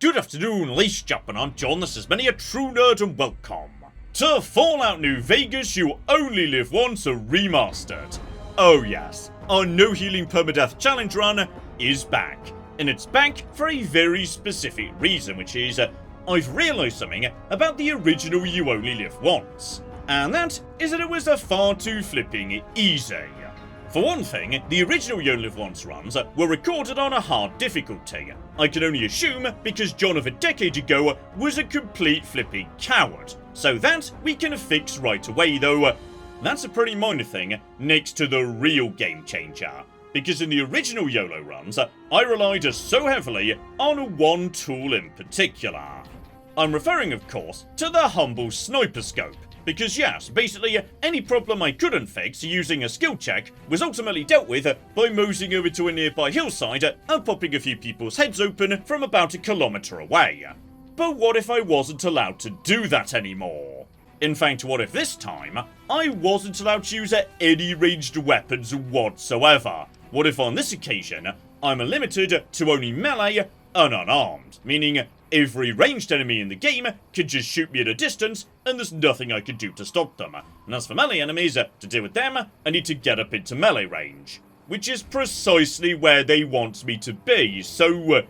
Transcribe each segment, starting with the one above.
Good afternoon, ladies and gentlemen, I'm John, this is many a true nerd, and welcome to Fallout New Vegas You Only Live Once Remastered. Oh yes, our No Healing Permadeath Challenge run is back, and it's back for a very specific reason, which is, I've realised something about the original You Only Live Once, and that is that it was far too flipping easy. For one thing, the original You Only Live Once runs were recorded on a hard difficulty. I can only assume because John of a decade ago was a complete flipping coward. So that we can fix right away, though that's a pretty minor thing next to the real game changer. Because in the original YOLO runs, I relied so heavily on one tool in particular. I'm referring, of course, to the humble sniper scope. Because yes, basically any problem I couldn't fix using a skill check was ultimately dealt with by moseying over to a nearby hillside and popping a few people's heads open from about a kilometre away. But what if I wasn't allowed to do that anymore? In fact, what if this time I wasn't allowed to use any ranged weapons whatsoever? What if on this occasion I'm limited to only melee and unarmed, meaning every ranged enemy in the game can just shoot me at a distance, and there's nothing I can do to stop them. And as for melee enemies, to deal with them, I need to get up into melee range. Which is precisely where they want me to be, so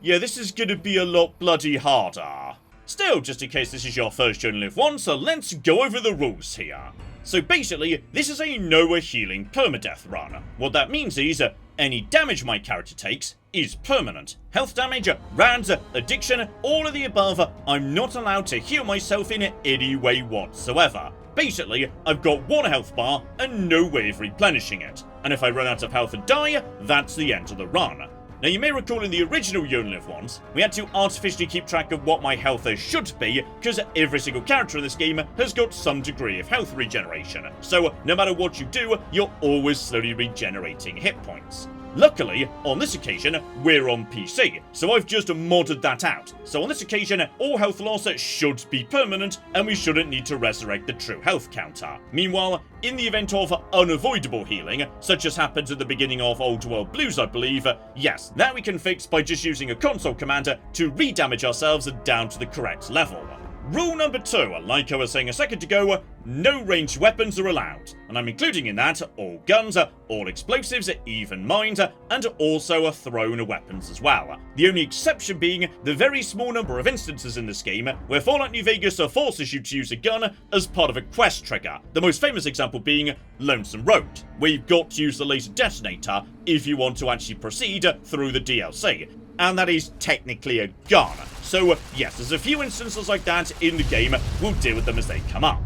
yeah, this is gonna be a lot bloody harder. Still, just in case this is your first You Only Live Once, so let's go over the rules here. So basically, this is a no healing permadeath run. What that means is, any damage my character takes is permanent. Health damage, rads, addiction, all of the above, I'm not allowed to heal myself in any way whatsoever. Basically, I've got one health bar and no way of replenishing it. And if I run out of health and die, that's the end of the run. Now you may recall in the original You Only Live Once, we had to artificially keep track of what my health should be, because every single character in this game has got some degree of health regeneration. So no matter what you do, you're always slowly regenerating hit points. Luckily, on this occasion, we're on PC, so I've just modded that out. So on this occasion, all health loss should be permanent, and we shouldn't need to resurrect the true health counter. Meanwhile, in the event of unavoidable healing, such as happens at the beginning of Old World Blues, I believe, yes, that we can fix by just using a console command to re-damage ourselves down to the correct level. Rule number 2, like I was saying a second ago, no ranged weapons are allowed, and I'm including in that all guns, all explosives, even mines, and also thrown weapons as well. The only exception being the very small number of instances in this game where Fallout New Vegas forces you to use a gun as part of a quest trigger, the most famous example being Lonesome Road, where you've got to use the laser detonator if you want to actually proceed through the DLC. And that is technically a gun. So yes, there's a few instances like that in the game, we'll deal with them as they come up.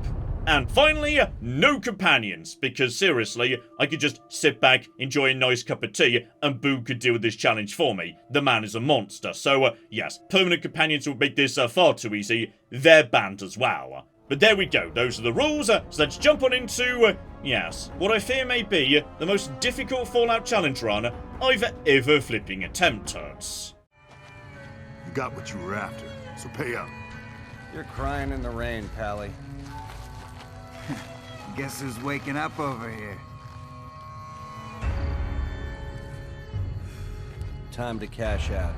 And finally, no companions, because seriously, I could just sit back, enjoy a nice cup of tea, and Boo could deal with this challenge for me. The man is a monster, so yes, permanent companions would make this far too easy. They're banned as well. But there we go, those are the rules, so let's jump on into, yes, what I fear may be the most difficult Fallout challenge run I've ever flipping attempted. You got what you were after, so pay up. You're crying in the rain, Pally. Guess who's waking up over here? Time to cash out.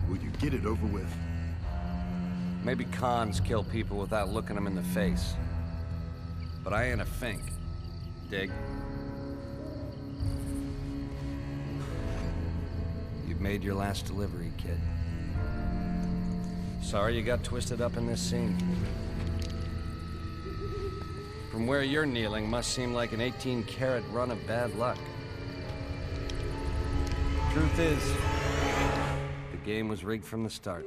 Will you get it over with? Maybe cons kill people without looking them in the face. But I ain't a fink. Dig? You've made your last delivery, kid. Sorry you got twisted up in this scene. From where you're kneeling must seem like an 18-carat run of bad luck. Truth is, the game was rigged from the start.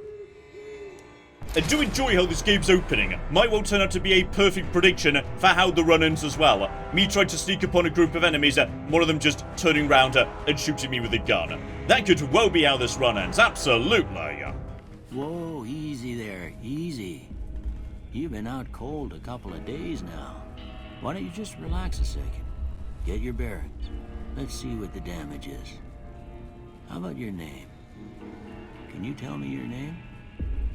I do enjoy how this game's opening. Might well turn out to be a perfect prediction for how the run ends as well. Me trying to sneak upon a group of enemies, one of them just turning round and shooting me with a gun. That could well be how this run ends, absolutely. Whoa, easy there, easy. You've been out cold a couple of days now. Why don't you just relax a second? Get your bearings. Let's see what the damage is. How about your name? Can you tell me your name?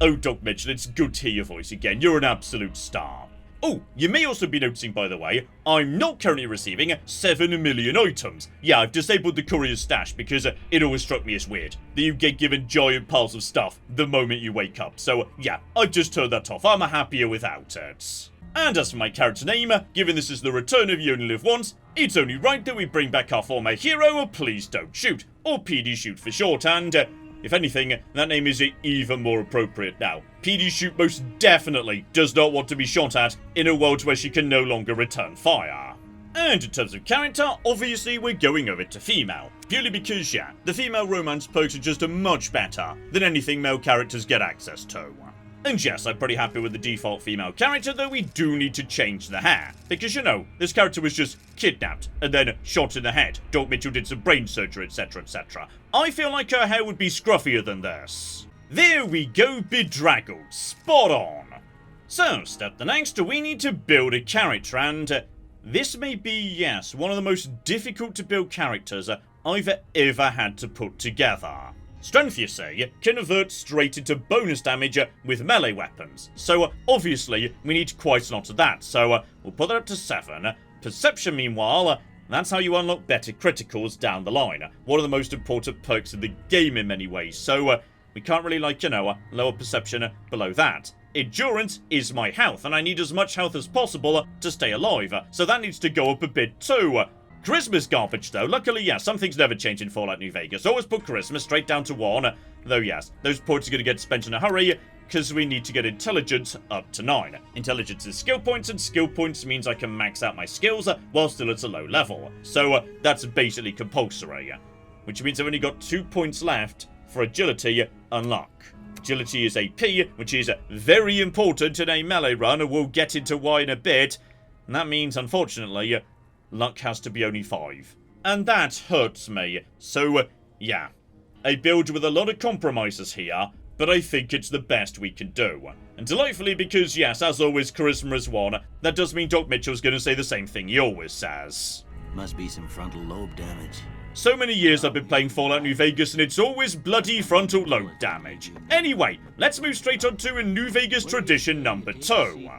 Oh, Doc Mitchell, it's good to hear your voice again. You're an absolute star. Oh, you may also be noticing, by the way, I'm not currently receiving 7 million items. Yeah, I've disabled the courier's stash because it always struck me as weird that you get given giant piles of stuff the moment you wake up. So yeah, I've just turned that off. I'm happier without it. And as for my character name, given this is the return of You Only Live Once, it's only right that we bring back our former hero, Please Don't Shoot, or PD Shoot for short, and if anything, that name is even more appropriate now. PD Shoot most definitely does not want to be shot at in a world where she can no longer return fire. And in terms of character, obviously we're going over to female. Purely because, yeah, the female romance perks are just much better than anything male characters get access to. And yes, I'm pretty happy with the default female character, though we do need to change the hair. Because, you know, this character was just kidnapped and then shot in the head. Doc Mitchell did some brain surgery, etc, etc. I feel like her hair would be scruffier than this. There we go, bedraggled. Spot on. So, step the next, we need to build a character, and this may be, yes, one of the most difficult to build characters I've ever had to put together. Strength, you say, can avert straight into bonus damage with melee weapons. So, obviously, we need quite a lot of that. So, we'll put that up to 7. Perception, meanwhile, that's how you unlock better criticals down the line. One of the most important perks of the game in many ways. So, we can't really, like, you know, lower perception below that. Endurance is my health, and I need as much health as possible to stay alive. So that needs to go up a bit too. Charisma's garbage, though. Luckily, yes, some things never change in Fallout New Vegas. Always put Charisma straight down to 1. Though, yes, those points are going to get spent in a hurry, because we need to get Intelligence up to 9. Intelligence is skill points, and skill points means I can max out my skills while still at a low level. So, that's basically compulsory. Which means I've only got 2 points left for Agility and Luck. Agility is AP, which is very important in a melee run, and we'll get into why in a bit. And that means, unfortunately, Luck has to be only 5. And that hurts me. So, yeah. A build with a lot of compromises here, but I think it's the best we can do. And delightfully, because yes, as always, Charisma is 1, that does mean Doc Mitchell's gonna say the same thing he always says. Must be some frontal lobe damage. So many years I've been playing Fallout New Vegas and it's always bloody frontal lobe damage. Anyway, let's move straight on to New Vegas tradition number 2.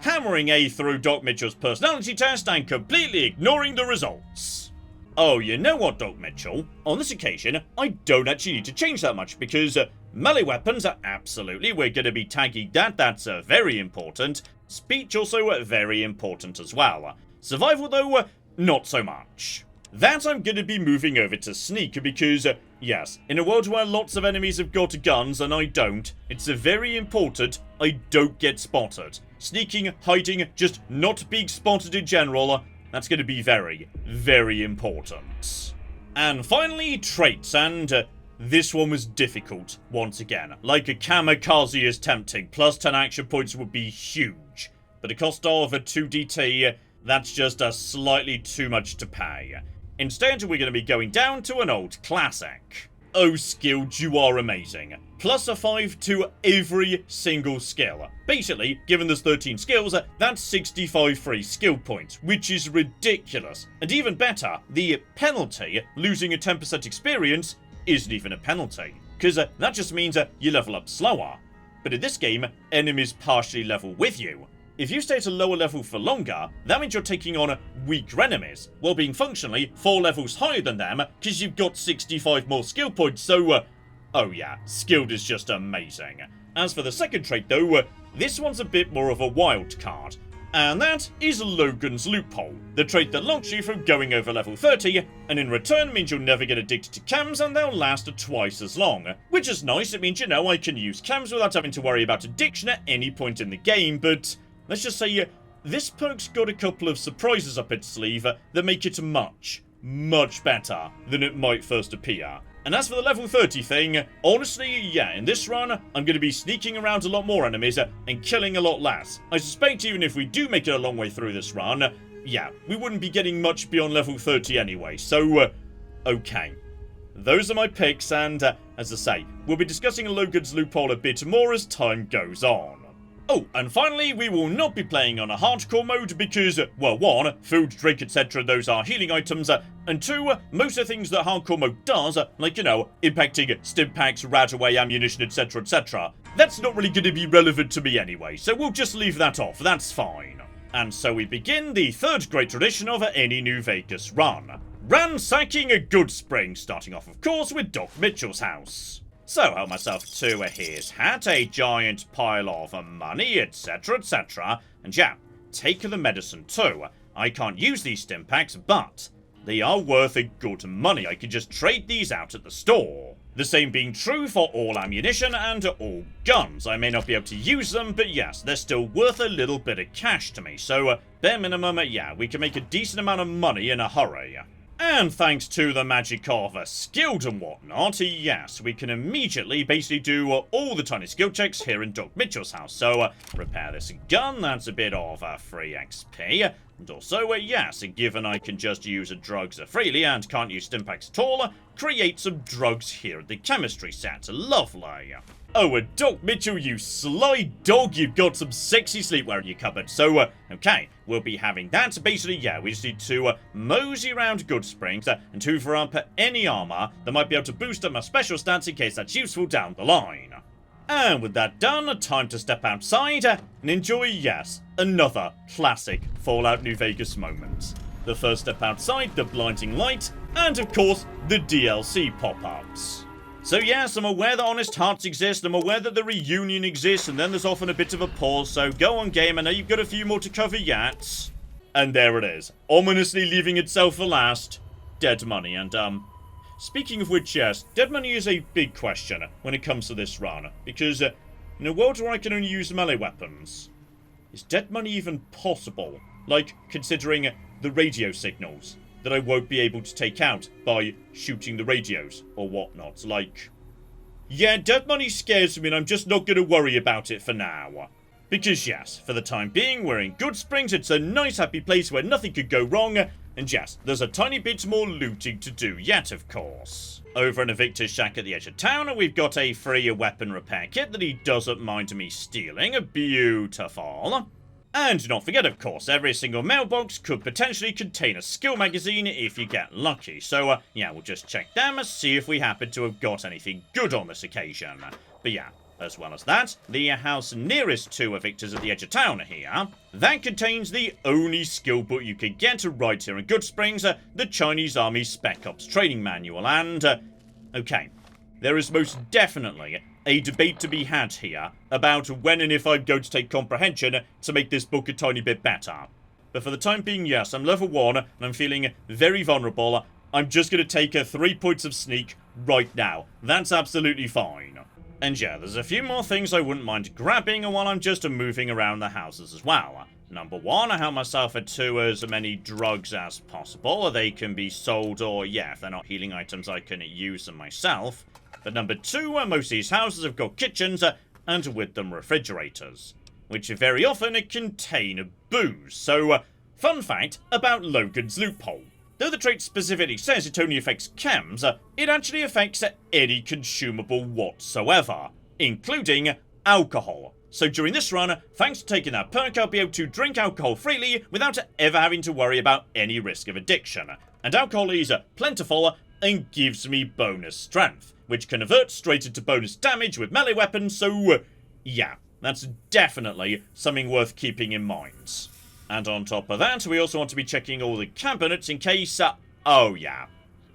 Hammering A through Doc Mitchell's personality test and completely ignoring the results. Oh, you know what, Doc Mitchell? On this occasion, I don't actually need to change that much because melee weapons are absolutely, we're going to be tagging that, that's very important. Speech also very important as well. Survival though, not so much. That I'm going to be moving over to Sneak because, yes, in a world where lots of enemies have got guns and I don't, it's very important I don't get spotted. Sneaking, hiding, just not being spotted in general, that's going to be very, very important. And finally, traits, and this one was difficult, once again. Like a kamikaze is tempting, plus 10 action points would be huge. But a cost of a 2DT, that's just slightly too much to pay. Instead, we're going to be going down to an old classic. Oh, Skilled, you are amazing. Plus a 5 to every single skill. Basically, given there's 13 skills, that's 65 free skill points, which is ridiculous. And even better, the penalty, losing a 10% experience, isn't even a penalty. Because that just means you level up slower. But in this game, enemies partially level with you. If you stay at a lower level for longer, that means you're taking on weaker enemies, while being functionally 4 levels higher than them, because you've got 65 more skill points, so, oh yeah, Skilled is just amazing. As for the second trait though, this one's a bit more of a wild card, and that is Logan's Loophole, the trait that locks you from going over level 30, and in return means you'll never get addicted to cams and they'll last twice as long. Which is nice, it means, you know, I can use cams without having to worry about addiction at any point in the game, but let's just say, this perk's got a couple of surprises up its sleeve that make it much, much better than it might first appear. And as for the level 30 thing, honestly, yeah, in this run, I'm going to be sneaking around a lot more enemies and killing a lot less. I suspect even if we do make it a long way through this run, yeah, we wouldn't be getting much beyond level 30 anyway, so, okay. Those are my picks, and, as I say, we'll be discussing Logan's Loophole a bit more as time goes on. Oh, and finally, we will not be playing on a hardcore mode because, well, 1, food, drink, etc., those are healing items, and 2, most of the things that hardcore mode does, like, you know, impacting stim packs, rat-away ammunition, etc., etc., that's not really going to be relevant to me anyway, so we'll just leave that off, that's fine. And so we begin the third great tradition of any New Vegas run. Ransacking a Goodsprings, starting off of course with Doc Mitchell's house. So help myself to his hat, a giant pile of money, etc, etc. And yeah, take the medicine too. I can't use these stim packs, but they are worth a good money. I could just trade these out at the store. The same being true for all ammunition and all guns. I may not be able to use them, but yes, they're still worth a little bit of cash to me. So, bare minimum, yeah, we can make a decent amount of money in a hurry. And thanks to the magic of skilled and whatnot, yes, we can immediately basically do all the tiny skill checks here in Doc Mitchell's house. So, repair this gun, that's a bit of free XP. And also, yes, given I can just use drugs freely and can't use stimpaks at all, create some drugs here at the chemistry set. Lovely. Oh, Doc Mitchell, you sly dog, you've got some sexy sleepwear in your cupboard. So, okay, we'll be having that. Basically, yeah, we just need to mosey around Goodsprings and hoover up any armor that might be able to boost up my special stats in case that's useful down the line. And with that done, time to step outside and enjoy, yes, another classic Fallout New Vegas moment. The first step outside, the blinding light, and of course, the DLC pop-ups. So yes, I'm aware that Honest Hearts exist, I'm aware that the reunion exists, and then there's often a bit of a pause, so go on game, I know you've got a few more to cover yet. And there it is, ominously leaving itself for last. Dead money, and speaking of which, yes, dead money is a big question when it comes to this run, because in a world where I can only use melee weapons, is dead money even possible? Like, considering the radio signals that I won't be able to take out by shooting the radios or whatnot. Like, yeah, dead money scares me and I'm just not going to worry about it for now. Because yes, for the time being, we're in Goodsprings, it's a nice happy place where nothing could go wrong, and yes, there's a tiny bit more looting to do yet, of course. Over in a Victor's shack at the edge of town, we've got a free weapon repair kit that he doesn't mind me stealing. Beautiful. And do not forget, of course, every single mailbox could potentially contain a skill magazine if you get lucky. So, yeah, we'll just check them and see if we happen to have got anything good on this occasion. But yeah, as well as that, the house nearest to Victor's at the edge of town here, that contains the only skill book you could get right here in Goodsprings, the Chinese Army Spec Ops Training Manual. And, okay, there is most definitely a debate to be had here about when and if I'm going to take comprehension to make this book a tiny bit better. But for the time being, yes, I'm level 1 and I'm feeling very vulnerable. I'm just going to take 3 points of sneak right now. That's absolutely fine. And yeah, there's a few more things I wouldn't mind grabbing while I'm just moving around the houses as well. Number 1, I help myself to as many drugs as possible. They can be sold or, yeah, if they're not healing items, I can use them myself. But number 2, most of these houses have got kitchens and with them refrigerators, which very often contain booze. So, fun fact about Logan's Loophole. Though the trait specifically says it only affects chems, it actually affects any consumable whatsoever, including alcohol. So during this run, thanks to taking that perk, I'll be able to drink alcohol freely without ever having to worry about any risk of addiction. And alcohol is plentiful and gives me bonus strength, which converts straight into bonus damage with melee weapons, so yeah, that's definitely something worth keeping in mind. And on top of that, we also want to be checking all the cabinets in case, oh yeah,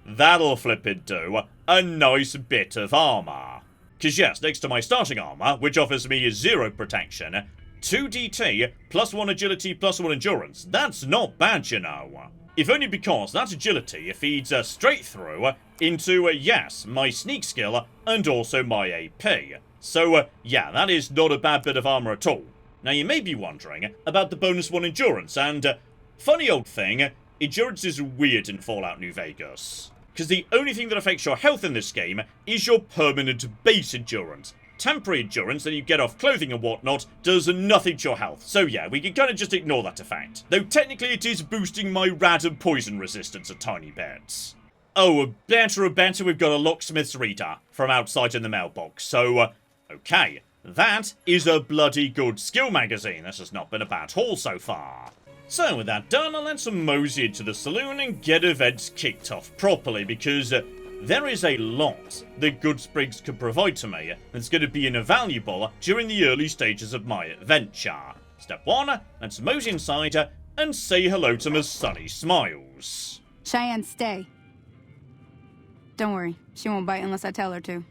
that'll flippin' do, a nice bit of armor. Because yes, next to my starting armor, which offers me 0 protection, 2 DT, plus 1 agility, plus 1 endurance, that's not bad, you know. If only because that agility feeds straight through into, yes, my sneak skill and also my AP. So, yeah, that is not a bad bit of armor at all. Now, you may be wondering about the bonus 1 endurance, and funny old thing, endurance is weird in Fallout New Vegas. Because the only thing that affects your health in this game is your permanent base endurance. Temporary endurance that you get off clothing and whatnot does nothing to your health. So yeah, we can kind of just ignore that effect. Though technically it is boosting my random poison resistance a tiny bit. Oh, better, we've got a locksmith's reader from outside in the mailbox. So, okay, that is a bloody good skill magazine. This has not been a bad haul so far. So with that done, let's mosey into the saloon and get events kicked off properly, because there is a lot that Goodsprings can provide to me that's going to be invaluable during the early stages of my adventure. step 1, let's mosey inside and say hello to Miss Sunny Smiles. Cheyenne, stay. Don't worry, she won't bite unless I tell her to.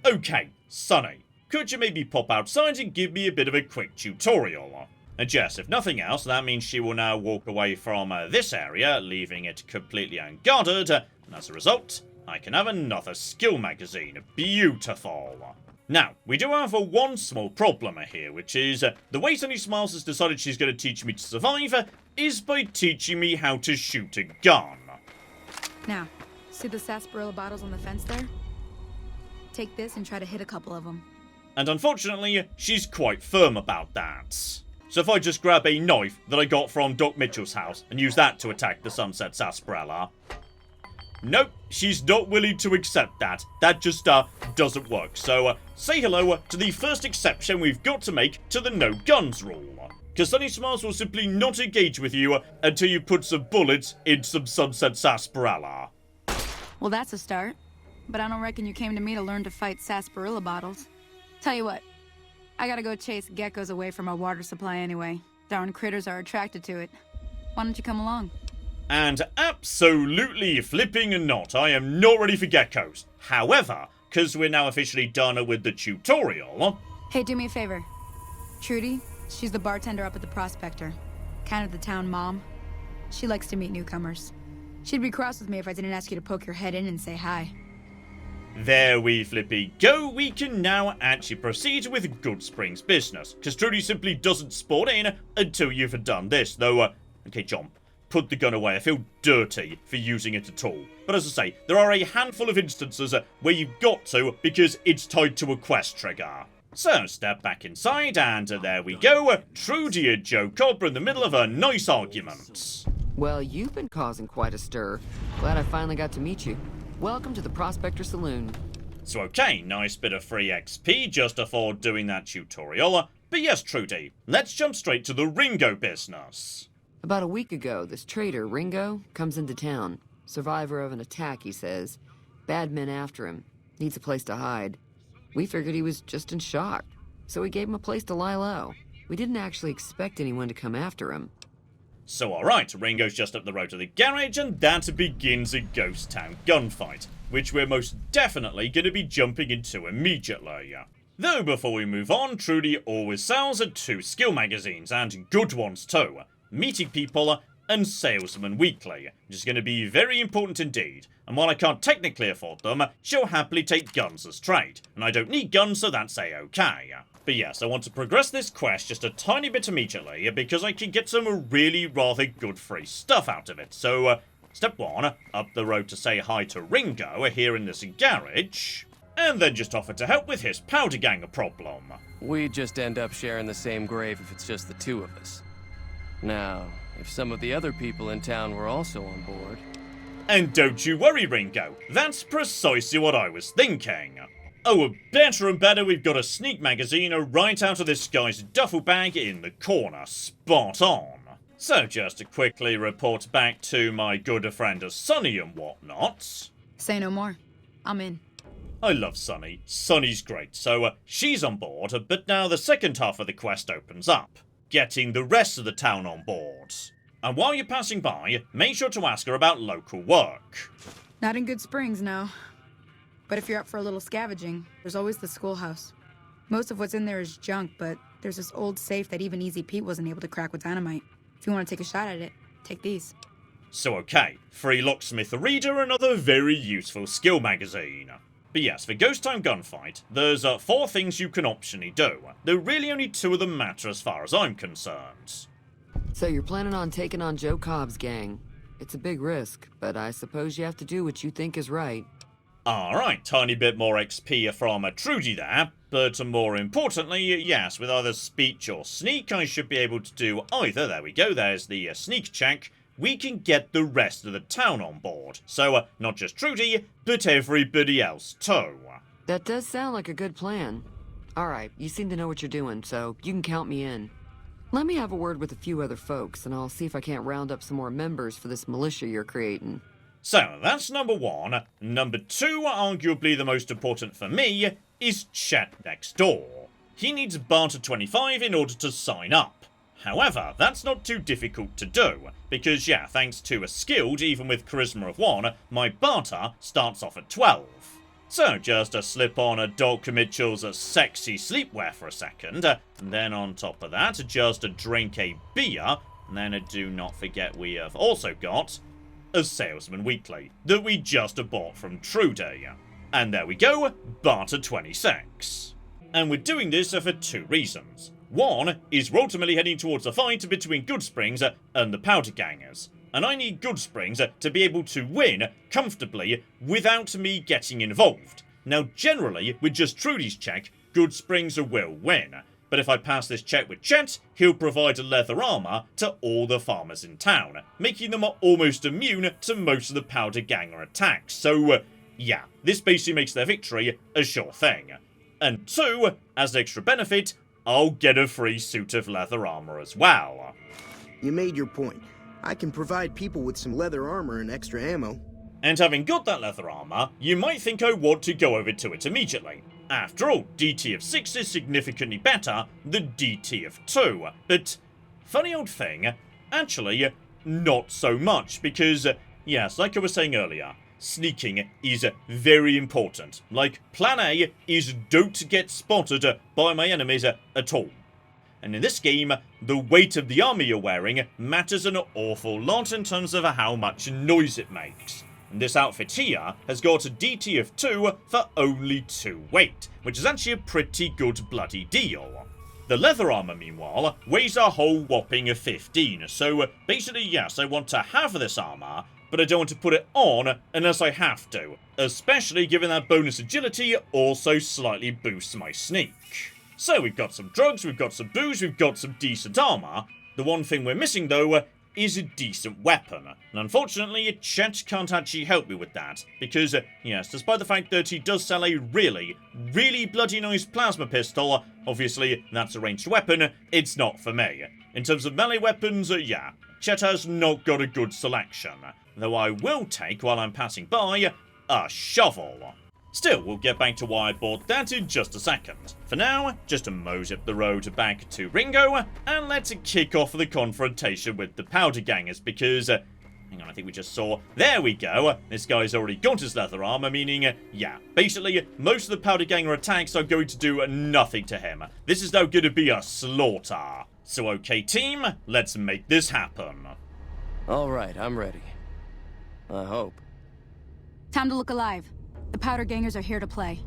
Okay, Sunny, could you maybe pop outside and give me a bit of a quick tutorial? And yes, if nothing else, that means she will now walk away from this area, leaving it completely unguarded, and as a result, I can have another skill magazine. Beautiful. Now, we do have one small problem here, which is the way Sunny Smiles has decided she's going to teach me to survive is by teaching me how to shoot a gun. Now, see the sarsaparilla bottles on the fence there? Take this and try to hit a couple of them. And unfortunately, she's quite firm about that. So if I just grab a knife that I got from Doc Mitchell's house and use that to attack the Sunset Sarsaparilla... Nope, she's not willing to accept that. That just, doesn't work. So, say hello to the first exception we've got to make to the no guns rule. Because Sunny Smiles will simply not engage with you until you put some bullets in some Sunset Sarsaparilla. Well, that's a start. But I don't reckon you came to me to learn to fight sarsaparilla bottles. Tell you what, I gotta go chase geckos away from our water supply anyway. Darn critters are attracted to it. Why don't you come along? And absolutely flipping not, I am not ready for geckos. However, because we're now officially done with the tutorial... Hey, do me a favor. Trudy, she's the bartender up at the Prospector. Kind of the town mom. She likes to meet newcomers. She'd be cross with me if I didn't ask you to poke your head in and say hi. There we flippy go, we can now actually proceed with Goodsprings business, because Trudy simply doesn't spawn in until you've done this, though, okay, John, put the gun away, I feel dirty for using it at all. But as I say, there are a handful of instances where you've got to, because it's tied to a quest trigger. So, step back inside, and there we go, Trudy and Joe Cobb are in the middle of a nice argument. Well, you've been causing quite a stir. Glad I finally got to meet you. Welcome to the Prospector Saloon. So okay, nice bit of free XP just for doing that tutorial. But yes, Trudy, let's jump straight to the Ringo business. About a week ago, this trader, Ringo, comes into town. Survivor of an attack, he says. Bad men after him. Needs a place to hide. We figured he was just in shock, so we gave him a place to lie low. We didn't actually expect anyone to come after him. So alright, Ringo's just up the road to the garage, and that begins a ghost town gunfight, which we're most definitely going to be jumping into immediately. Though before we move on, Trudy always sells 2 skill magazines, and good ones too. Meeting People and Salesman Weekly, which is going to be very important indeed. And while I can't technically afford them, she'll happily take guns as trade. And I don't need guns, so that's a-okay. But yes, I want to progress this quest just a tiny bit immediately, because I can get some really rather good free stuff out of it. So, step 1, up the road to say hi to Ringo here in this garage, and then just offer to help with his powder gang problem. We just end up sharing the same grave if it's just the 2 of us. Now, if some of the other people in town were also on board... And don't you worry, Ringo, that's precisely what I was thinking. Oh, better and better, we've got a sneak magazine right out of this guy's duffel bag in the corner. Spot on. So, just to quickly report back to my good friend Sunny and whatnot. Say no more. I'm in. I love Sunny. Sunny's great, so she's on board, but now the second half of the quest opens up. Getting the rest of the town on board. And while you're passing by, make sure to ask her about local work. Not in Goodsprings, no. But if you're up for a little scavenging, there's always the Schoolhouse. Most of what's in there is junk, but there's this old safe that even Easy Pete wasn't able to crack with dynamite. If you want to take a shot at it, take these. So okay, free locksmith reader, another very useful skill magazine. But yes, for Ghost Town Gunfight, there's 4 things you can optionally do. Though really only 2 of them matter as far as I'm concerned. So you're planning on taking on Joe Cobb's gang. It's a big risk, but I suppose you have to do what you think is right. Alright, tiny bit more XP from Trudy there, but more importantly, yes, with either speech or sneak, I should be able to do either. There we go, there's the sneak check. We can get the rest of the town on board. So, not just Trudy, but everybody else too. That does sound like a good plan. Alright, you seem to know what you're doing, so you can count me in. Let me have a word with a few other folks, and I'll see if I can't round up some more members for this militia you're creating. So, that's number 1. Number 2, arguably the most important for me, is chat next door. he needs barter 25 in order to sign up. However, that's not too difficult to do, because yeah, thanks to a skilled, even with charisma of 1, my barter starts off at 12. So, just to slip on a Doc Mitchell's sexy sleepwear for a second, and then on top of that, just to drink a beer, and then do not forget we have also got a Salesman Weekly that we just bought from Trudy. And there we go, barter 26. And we're doing this for 2 reasons. One is we're ultimately heading towards a fight between Goodsprings and the Powder Gangers. And I need Goodsprings to be able to win comfortably without me getting involved. Now generally, with just Trudy's check, Goodsprings will win. But if I pass this check with Chet, he'll provide a leather armor to all the farmers in town, making them almost immune to most of the Powder Ganger attacks. So, yeah, this basically makes their victory a sure thing. And 2, as an extra benefit, I'll get a free suit of leather armor as well. You made your point. I can provide people with some leather armor and extra ammo. And having got that leather armor, you might think I want to go over to it immediately. After all, DT of 6 is significantly better than DT of 2. But, funny old thing, actually, not so much, because, yes, like I was saying earlier, sneaking is very important. Like, plan A is don't get spotted by my enemies at all. And in this game, the weight of the armor you're wearing matters an awful lot in terms of how much noise it makes. And this outfit here has got a DT of 2 for only 2 weight, which is actually a pretty good bloody deal. The leather armor, meanwhile, weighs a whole whopping 15, so basically yes, I want to have this armor, but I don't want to put it on unless I have to, especially given that bonus agility also slightly boosts my sneak. So we've got some drugs, we've got some booze, we've got some decent armor. The one thing we're missing though is a decent weapon. And unfortunately, Chet can't actually help me with that. Because, yes, despite the fact that he does sell a really, really bloody nice plasma pistol, obviously that's a ranged weapon, it's not for me. In terms of melee weapons, yeah, Chet has not got a good selection. Though I will take, while I'm passing by, a shovel. Still, we'll get back to why I bought that in just a second. For now, just to mosey up the road back to Ringo, and let's kick off the confrontation with the Powder Gangers, because, hang on, I think we just saw, there we go, this guy's already got his leather armor, meaning, yeah, basically, most of the Powder Ganger attacks are going to do nothing to him. This is now going to be a slaughter. So okay, team, let's make this happen. Alright, I'm ready. I hope. Time to look alive. The Powder Gangers are here to play.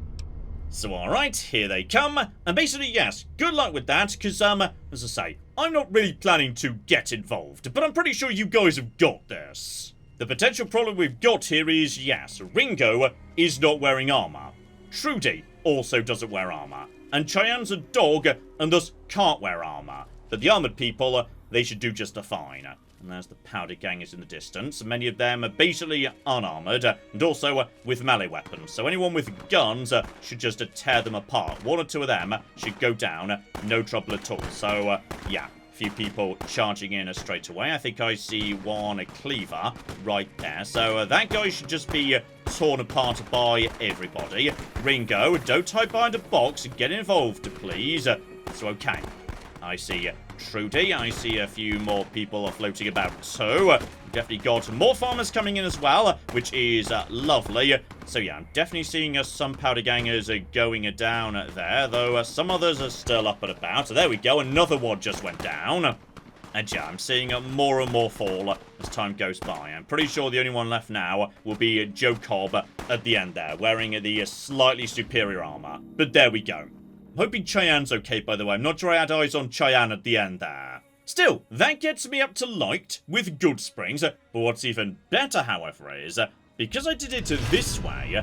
So alright, here they come, and basically yes, good luck with that, because as I say, I'm not really planning to get involved, but I'm pretty sure you guys have got this. The potential problem we've got here is, yes, Ringo is not wearing armor. Trudy also doesn't wear armor, and Cheyenne's a dog, and thus can't wear armor. But the armored people, they should do just fine. And there's the Powder Gangers in the distance. Many of them are basically unarmored, and also with melee weapons. So anyone with guns should just tear them apart. 1 or 2 of them should go down, no trouble at all. So, yeah, a few people charging in straight away. I think I see one cleaver right there. So that guy should just be torn apart by everybody. Ringo, don't hide behind a box. Get involved, please. So, okay. I see Trudy, I see a few more people floating about too. Definitely got more farmers coming in as well, which is lovely. So yeah, I'm definitely seeing some Powder Gangers going down there, though some others are still up and about. So there we go, another one just went down. And yeah, I'm seeing more and more fall as time goes by. I'm pretty sure the only one left now will be Joe Cobb at the end there, wearing the slightly superior armor. But there we go. I'm hoping Cheyenne's okay, by the way. I'm not sure I had eyes on Cheyenne at the end there. Still, that gets me up to light with Goodsprings. But what's even better, however, is because I did it this way,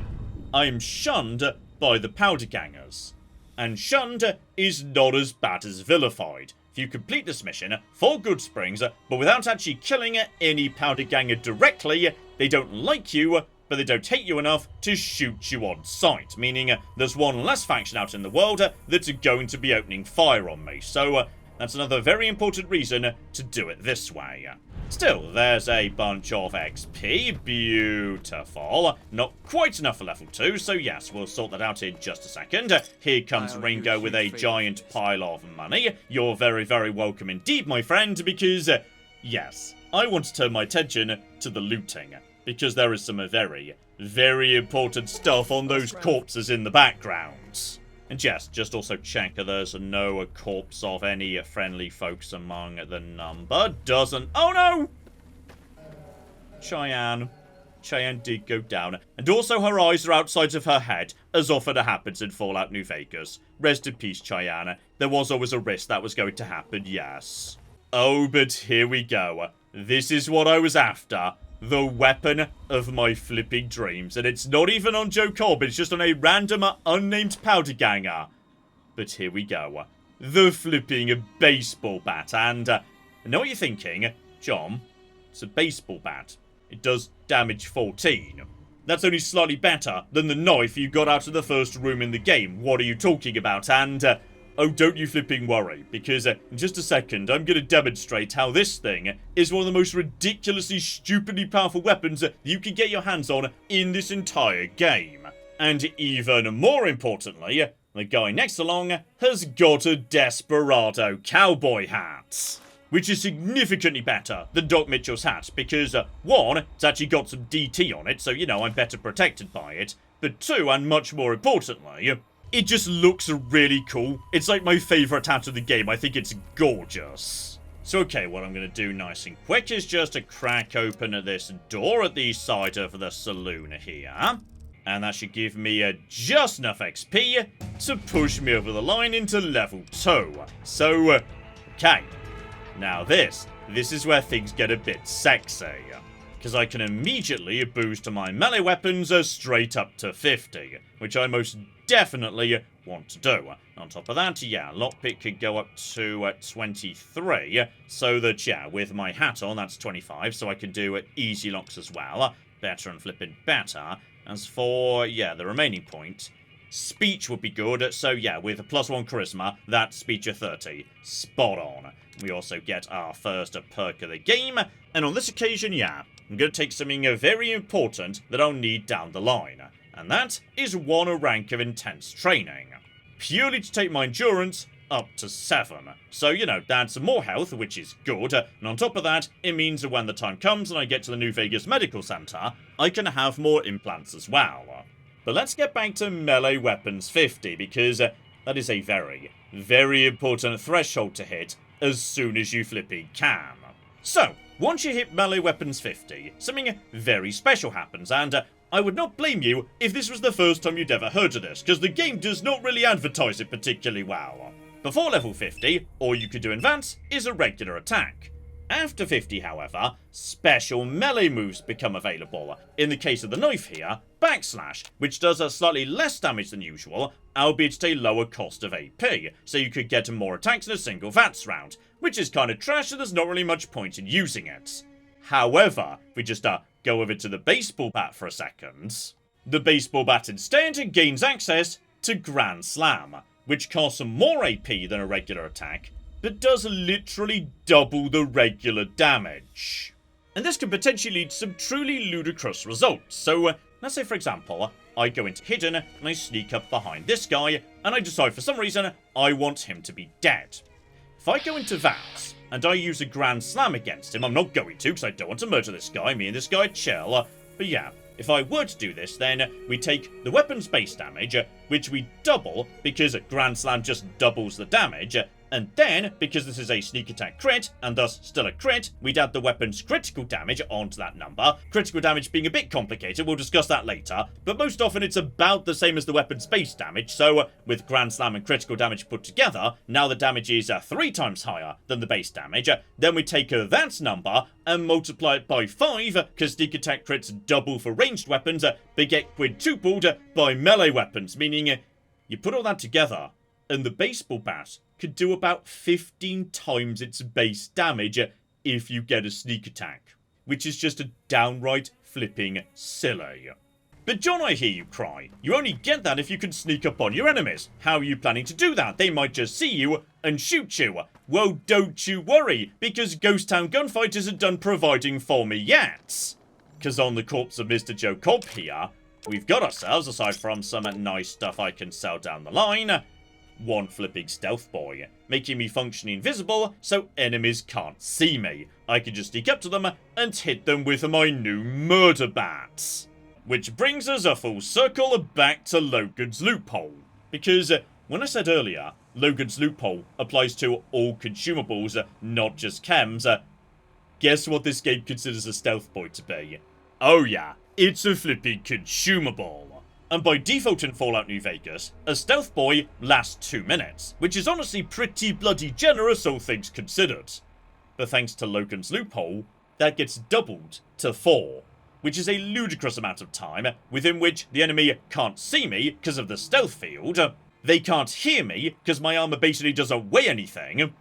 I'm shunned by the Powder Gangers. And shunned is not as bad as vilified. If you complete this mission for Goodsprings, but without actually killing any Powder Ganger directly, they don't like you, but they don't hate you enough to shoot you on sight, meaning there's one less faction out in the world that's going to be opening fire on me. So that's another very important reason to do it this way. Still, there's a bunch of XP. Beautiful. Not quite enough for level 2, so yes, we'll sort that out in just a second. Here comes Ringo with a giant pile of money. You're very, very welcome indeed, my friend, because, yes, I want to turn my attention to the looting. Because there is some very, very important stuff on those corpses in the background. And yes, just also check that there's no corpse of any friendly folks among the number. Doesn't... Oh no! Cheyenne did go down. And also her eyes are outside of her head, as often happens in Fallout New Vegas. Rest in peace, Cheyenne. There was always a risk that was going to happen, yes. Oh, but here we go. This is what I was after. The weapon of my flipping dreams. And it's not even on Joe Corbin, it's just on a random, unnamed powder ganger. But here we go. The flipping baseball bat. And I know what you're thinking. John, it's a baseball bat. It does damage 14. That's only slightly better than the knife you got out of the first room in the game. What are you talking about? And, oh, don't you flipping worry, because in just a second, I'm going to demonstrate how this thing is one of the most ridiculously, stupidly powerful weapons you can get your hands on in this entire game. And even more importantly, the guy next along has got a Desperado cowboy hat. Which is significantly better than Doc Mitchell's hat, because, one, it's actually got some DT on it, so, you know, I'm better protected by it. But two, and much more importantly, it just looks really cool. It's like my favourite hat of the game. I think it's gorgeous. So, okay, what I'm going to do nice and quick is just to crack open this door at the side of the saloon here. And that should give me just enough XP to push me over the line into level 2. So, okay. Now this is where things get a bit sexy. Because I can immediately boost my melee weapons straight up to 50. Which I most definitely want to do. On top of that, yeah, lockpick could go up to 23. So that, yeah, with my hat on, that's 25. So I can do easy locks as well. Better and flipping better. As for, yeah, the remaining point, speech would be good. So, yeah, with a +1 charisma, that's speech of 30. Spot on. We also get our first perk of the game. And on this occasion, yeah, I'm going to take something very important that I'll need down the line. And that is 1 rank of intense training. Purely to take my endurance up to 7. So, you know, that's more health, which is good. And on top of that, it means that when the time comes and I get to the New Vegas Medical Center, I can have more implants as well. But let's get back to melee weapons 50, because that is a very, very important threshold to hit as soon as you flipping can. So, once you hit melee weapons 50, something very special happens, and I would not blame you if this was the first time you'd ever heard of this, because the game does not really advertise it particularly well. Before level 50, all you could do in Vance is a regular attack. After 50, however, special melee moves become available. In the case of the knife here, Backslash, which does slightly less damage than usual, albeit at a lower cost of AP, so you could get more attacks in a single Vance round, which is kind of trash and there's not really much point in using it. However, if we just go over to the baseball bat for a second, the baseball bat instead gains access to Grand Slam, which costs more AP than a regular attack, but does literally double the regular damage. And this could potentially lead to some truly ludicrous results. So, let's say for example, I go into Hidden and I sneak up behind this guy, and I decide for some reason I want him to be dead. If I go into Vance, and I use a Grand Slam against him, I'm not going to because I don't want to murder this guy, me and this guy chill, but yeah, if I were to do this, then we take the weapon's base damage, which we double because Grand Slam just doubles the damage, and then, because this is a sneak attack crit, and thus still a crit, we'd add the weapon's critical damage onto that number. Critical damage being a bit complicated, we'll discuss that later, but most often it's about the same as the weapon's base damage, so with Grand Slam and critical damage put together, now the damage is 3 times higher than the base damage. Then we take that number and multiply it by 5, because sneak attack crits double for ranged weapons, they get quintupled by melee weapons, meaning you put all that together, and the baseball bat could do about 15 times its base damage if you get a sneak attack, which is just a downright flipping silly. But John, I hear you cry. You only get that if you can sneak up on your enemies. How are you planning to do that? They might just see you and shoot you. Well, don't you worry, because Ghost Town Gunfight isn't done providing for me yet. Because on the corpse of Mr. Joe Cobb here, we've got ourselves, aside from some nice stuff I can sell down the line, one flipping stealth boy, making me function invisible so enemies can't see me. I can just sneak up to them and hit them with my new murder bats. Which brings us a full circle back to Logan's loophole. Because when I said earlier, Logan's loophole applies to all consumables, not just chems, guess what this game considers a stealth boy to be? Oh yeah, it's a flipping consumable. And by default in Fallout New Vegas, a stealth boy lasts 2 minutes, which is honestly pretty bloody generous all things considered. But thanks to Logan's loophole, that gets doubled to 4, which is a ludicrous amount of time within which the enemy can't see me because of the stealth field, they can't hear me because my armor basically doesn't weigh anything,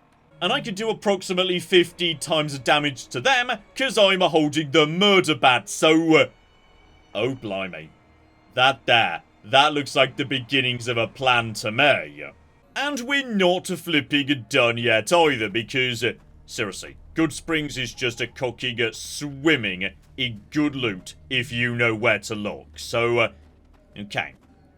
and I can do approximately 50 times damage to them because I'm holding the murder bat, so... oh blimey. That looks like the beginnings of a plan to me. And we're not flipping done yet either, because, seriously, Goodsprings is just a cooking swimming in good loot if you know where to look. So, okay,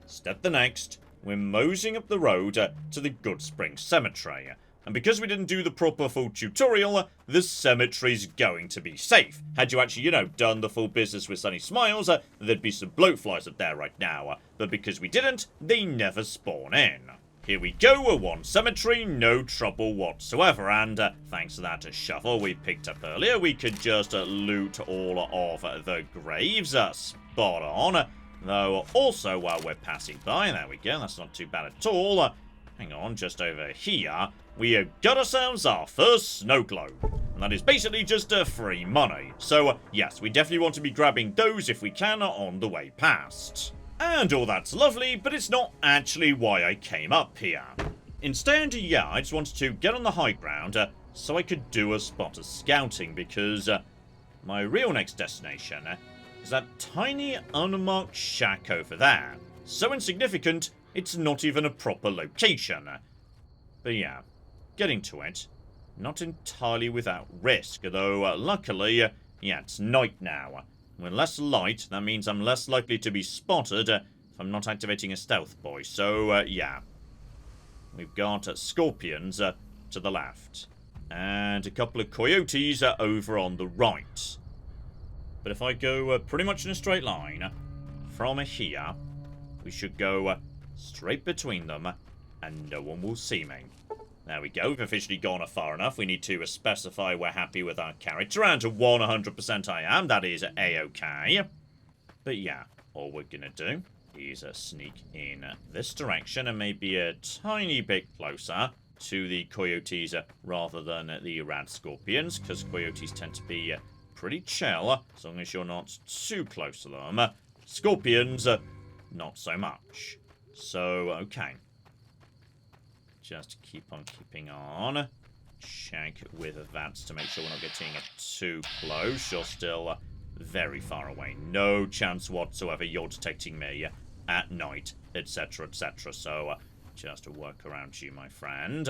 step the next. We're moseying up the road to the Goodsprings Cemetery. And because we didn't do the proper full tutorial, the cemetery's going to be safe. Had you actually, done the full business with Sunny Smiles, there'd be some bloatflies up there right now. But because we didn't, they never spawn in. Here we go, one cemetery, no trouble whatsoever. And thanks to that shovel we picked up earlier, we could just loot all of the graves. Spot on. Though, also, while we're passing by, there we go, that's not too bad at all. Hang on, just over here, we have got ourselves our first snow globe. And that is basically just free money. So, yes, we definitely want to be grabbing those if we can on the way past. And all that's lovely, but it's not actually why I came up here. Instead, yeah, I just wanted to get on the high ground so I could do a spot of scouting, because my real next destination is that tiny unmarked shack over there. So insignificant, it's not even a proper location. But yeah, getting to it, not entirely without risk, though luckily, yeah, it's night now. With less light, that means I'm less likely to be spotted if I'm not activating a stealth boy. So, yeah. We've got scorpions to the left. And a couple of coyotes over on the right. But if I go pretty much in a straight line, from here, we should go straight between them, and no one will see me. There we go, we've officially gone far enough. We need to specify we're happy with our character, and 100% I am. That is A-OK. But yeah, all we're gonna do is sneak in this direction and maybe a tiny bit closer to the coyotes rather than the rad scorpions, because coyotes tend to be pretty chill, as long as you're not too close to them. Scorpions, not so much. So, okay. Just keep on keeping on. Check with VATS to make sure we're not getting too close. You're still very far away. No chance whatsoever you're detecting me at night, etc., etc. So, just work around you, my friend.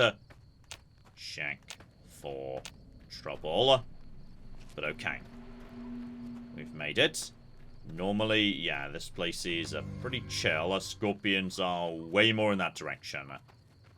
Check for trouble. But okay. We've made it. Normally, yeah, this place is pretty chill. Scorpions are way more in that direction.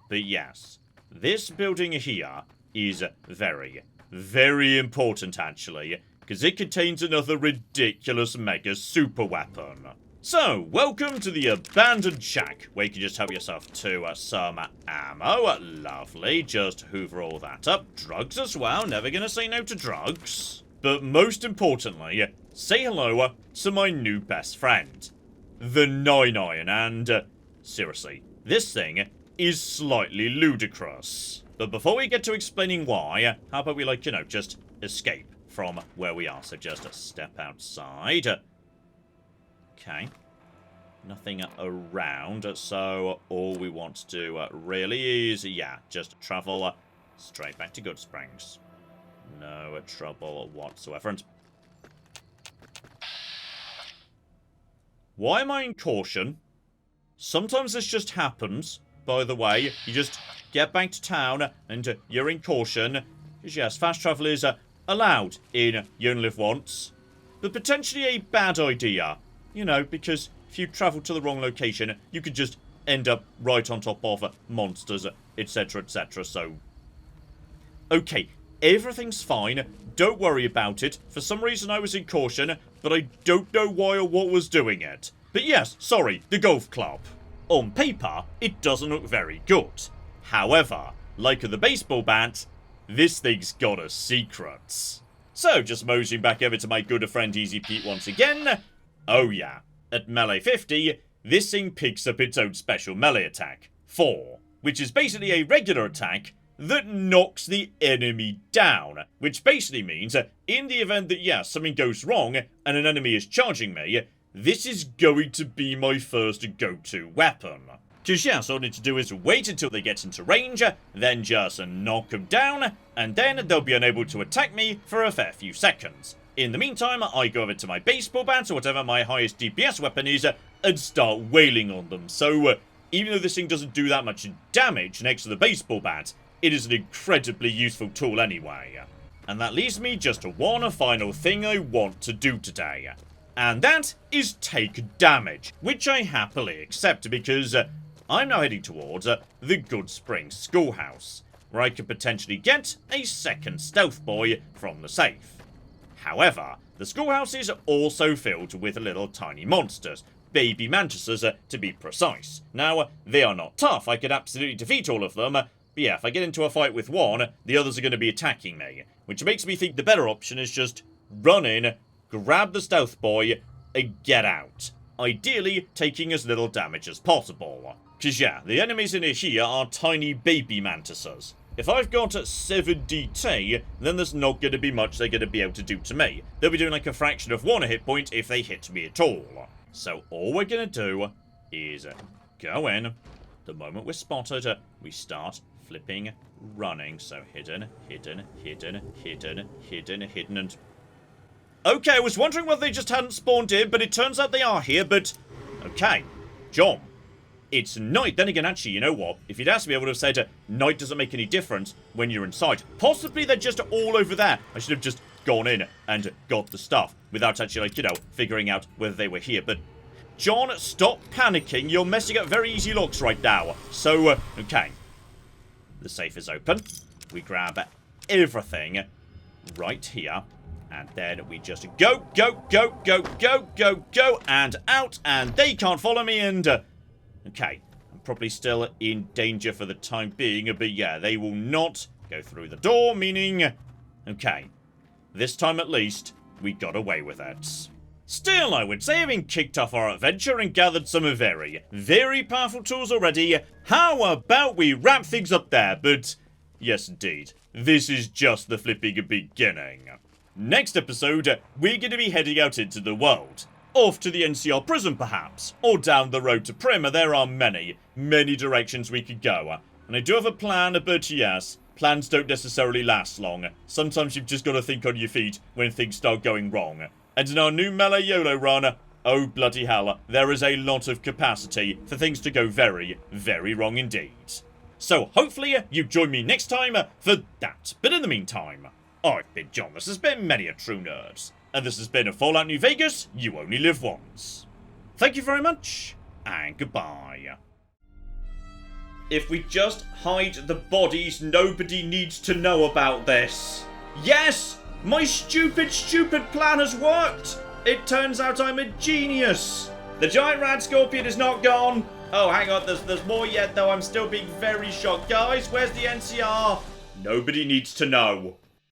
But yes, this building here is very, very important, actually, because it contains another ridiculous mega super weapon. So, welcome to the abandoned shack, where you can just help yourself to some ammo. Lovely, just hoover all that up. Drugs as well, never gonna say no to drugs. But most importantly, say hello to my new best friend, the 9-Iron, and seriously, this thing is slightly ludicrous. But before we get to explaining why, how about we, just escape from where we are. So just step outside. Okay. Nothing around, so all we want to do really is, yeah, just travel straight back to Goodsprings. No trouble whatsoever. And why am I in caution? Sometimes this just happens. By the way, you just get back to town, and you're in caution. Because yes, fast travel is allowed in You Only Live Once. But potentially a bad idea. You know, because if you travel to the wrong location, you could just end up right on top of monsters, etc, etc, so... Okay, everything's fine. Don't worry about it. For some reason I was in caution, but I don't know why or what was doing it. But yes, sorry, the golf club. On paper, it doesn't look very good. However, like the baseball bat, this thing's got a secret. So, just moseying back over to my good friend Easy Pete once again. Oh yeah, at melee 50, this thing picks up its own special melee attack, 4, which is basically a regular attack that knocks the enemy down, which basically means in the event that, yeah, something goes wrong and an enemy is charging me, this is going to be my first go-to weapon. Because, yes, all I need to do is wait until they get into range, then just knock them down, and then they'll be unable to attack me for a fair few seconds. In the meantime, I go over to my baseball bat, or whatever my highest DPS weapon is, and start wailing on them. So, even though this thing doesn't do that much damage next to the baseball bat, it is an incredibly useful tool anyway. And that leaves me just to one final thing I want to do today. And that is take damage, which I happily accept because I'm now heading towards the Goodsprings Schoolhouse, where I could potentially get a second stealth boy from the safe. However, the schoolhouse is also filled with little tiny monsters, baby mantises to be precise. Now, they are not tough, I could absolutely defeat all of them, but yeah, if I get into a fight with one, the others are going to be attacking me, which makes me think the better option is just run in, grab the stealth boy, and get out. Ideally, taking as little damage as possible. Because yeah, the enemies in here are tiny baby mantises. If I've got 7 DT, then there's not going to be much they're going to be able to do to me. They'll be doing like a fraction of 1 hit point if they hit me at all. So all we're going to do is go in. The moment we're spotted, we start flipping, running. So hidden, hidden, hidden, hidden, hidden, hidden, and... Okay, I was wondering whether they just hadn't spawned in, but it turns out they are here, but... Okay, John. It's night. Then again, actually, you know what? If you'd asked me, I would have said night doesn't make any difference when you're inside. Possibly they're just all over there. I should have just gone in and got the stuff without actually, like, you know, figuring out whether they were here. But, John, stop panicking. You're messing up very easy locks right now. So, okay. The safe is open. We grab everything right here. And then we just go, go, go, go, go, go, go, and out. And they can't follow me, and... Okay, I'm probably still in danger for the time being, but yeah, they will not go through the door, meaning... Okay, this time at least, we got away with it. Still, I would say, having kicked off our adventure and gathered some very, very powerful tools already, how about we wrap things up there? But, yes indeed, this is just the flipping beginning. Next episode, we're going to be heading out into the world. Off to the NCR prison, perhaps. Or down the road to Prima. There are many, many directions we could go. And I do have a plan, but yes, plans don't necessarily last long. Sometimes you've just got to think on your feet when things start going wrong. And in our new Melee YOLO run, oh bloody hell, there is a lot of capacity for things to go very, very wrong indeed. So hopefully you join me next time for that. But in the meantime, I've been John. This has been Many a True Nerd. And this has been a Fallout New Vegas, You Only Live Once. Thank you very much, and goodbye. If we just hide the bodies, nobody needs to know about this. Yes! My stupid, stupid plan has worked! It turns out I'm a genius! The giant rad scorpion is not gone! Oh, hang on, there's more yet, though. I'm still being very shocked. Guys, where's the NCR? Nobody needs to know.